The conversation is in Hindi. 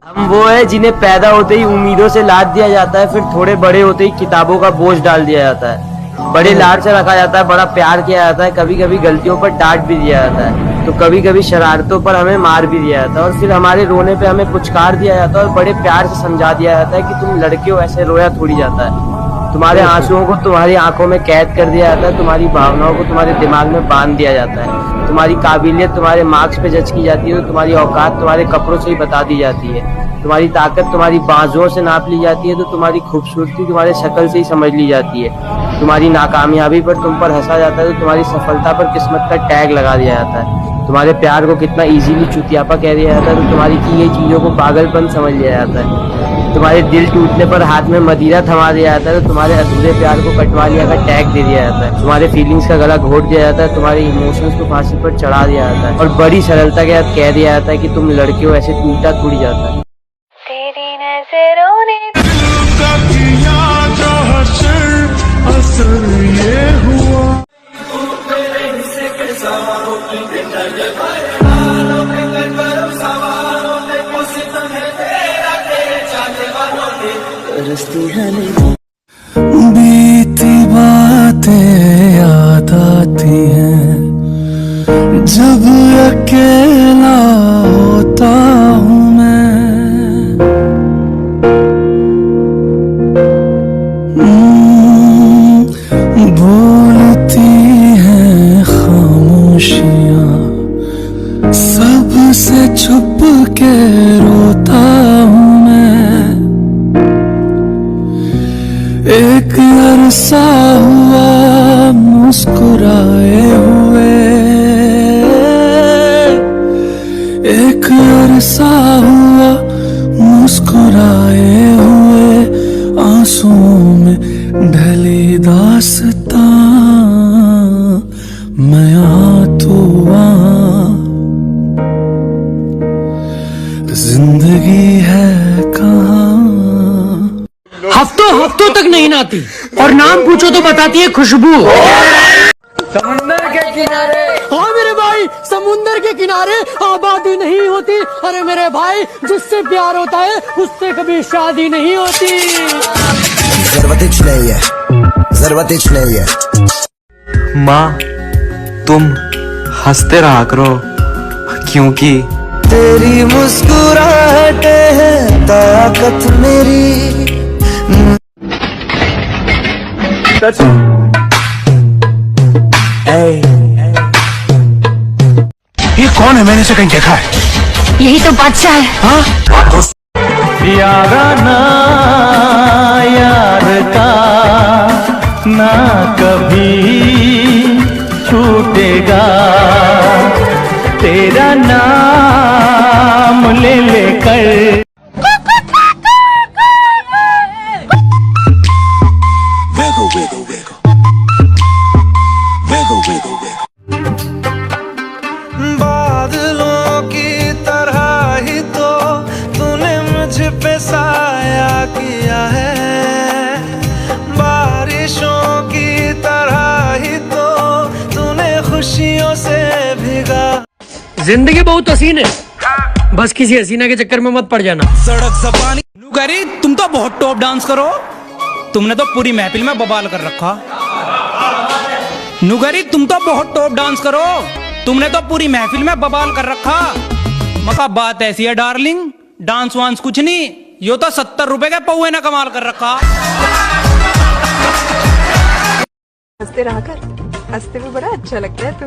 हम वो है जिन्हें पैदा होते ही उम्मीदों से लाद दिया जाता है, फिर थोड़े बड़े होते ही किताबों का बोझ डाल दिया जाता है। बड़े लाड से रखा जाता है, बड़ा प्यार किया जाता है, कभी कभी गलतियों पर डांट भी दिया जाता है, तो कभी कभी शरारतों पर हमें मार भी दिया जाता है, और फिर हमारे रोने पे हमें पुचकार दिया जाता है और बड़े प्यार से समझा दिया जाता है कि तुम लड़के हो, ऐसे रोया थोड़ी जाता है। तुम्हारे आंसुओं को तुम्हारी आंखों में कैद कर दिया जाता है, तुम्हारी भावनाओं को तुम्हारे दिमाग में बांध दिया जाता है, तुम्हारी काबिलियत तुम्हारे मार्क्स पे जज की जाती है, तो तुम्हारी औकात तुम्हारे कपड़ों से ही बता दी जाती है, तुम्हारी ताकत तुम्हारी बाजुओं से नाप ली जाती है, तो तुम्हारी खूबसूरती तुम्हारे शक्ल से ही समझ ली जाती है, तुम्हारी नाकामयाबी पर तुम पर हंसा जाता है, तो तुम्हारी सफलता पर किस्मत का टैग लगा दिया जाता है, तुम्हारे प्यार को कितना इजीली चुतियापा कह दिया जाता है, तो तुम्हारी की गई चीजों को पागलपन समझ लिया जाता है, तुम्हारे दिल टूटने पर हाथ में मदिरा थमा दिया जाता है, तो तुम्हारे अधूरे प्यार को कटवा लिया का टैग दे दिया जाता है, तुम्हारे फीलिंग्स का गला घोट दिया जाता है, तुम्हारे इमोशंस को फांसी पर चढ़ा दिया जाता है, और बड़ी सरलता के साथ कह दिया जाता है कि तुम लड़के हो, ऐसे टूटा थोड़ी जाता है। तेरी नजरों ने असर ये हुआ बीती बातें याद आती हैं जब अकेला होता हूँ मैं। बोलती हैं खामोशियाँ, सबसे छुप के रोता हूँ मैं। एक अरसा हुआ मुस्कुराए हुए, एक अरसा हुआ मुस्कुराए हुए, आंसुओं में ढली दास्तां, मैं यहाँ तू वहाँ, जिंदगी है कहाँ। हफ्तों हफ्तों तक नहीं नहाती और नाम पूछो तो बताती है खुशबू। समुंदर के किनारे, हाँ मेरे भाई, समुंदर के किनारे आबादी नहीं होती। अरे मेरे भाई, जिससे प्यार होता है उससे कभी शादी नहीं होती। जरूरत नहीं है। माँ, तुम हंसते रहा करो, क्योंकि तेरी मुस्कुराहटे है ताकत मेरी। ये कौन है? मैंने इसे कहीं देखा है। यही तो बादशाह है। हाँ? याराना यार का ना कभी छूटेगा, तेरा नाम ले लेकर। बादलों की तरह ही तो तूने मुझ पे साया किया है, बारिशों की तरह ही तो तूने खुशियों से भिगा। जिंदगी बहुत हसीन है, बस किसी हसीना के चक्कर में मत पड़ जाना। सड़क जबानी नुगरी, तुम तो बहुत टॉप डांस करो, तुमने तो पूरी महफिल में बवाल कर रखा। नुगरी, तुम तो बहुत टॉप डांस करो, तुमने तो पूरी महफिल में बवाल कर रखा। मका बात ऐसी है डार्लिंग, डांस वांस कुछ नहीं, यो तो 70 रुपए के पौए ने कमाल कर रखा। हंसते रहा कर, हंसते में बड़ा अच्छा लगता है तू।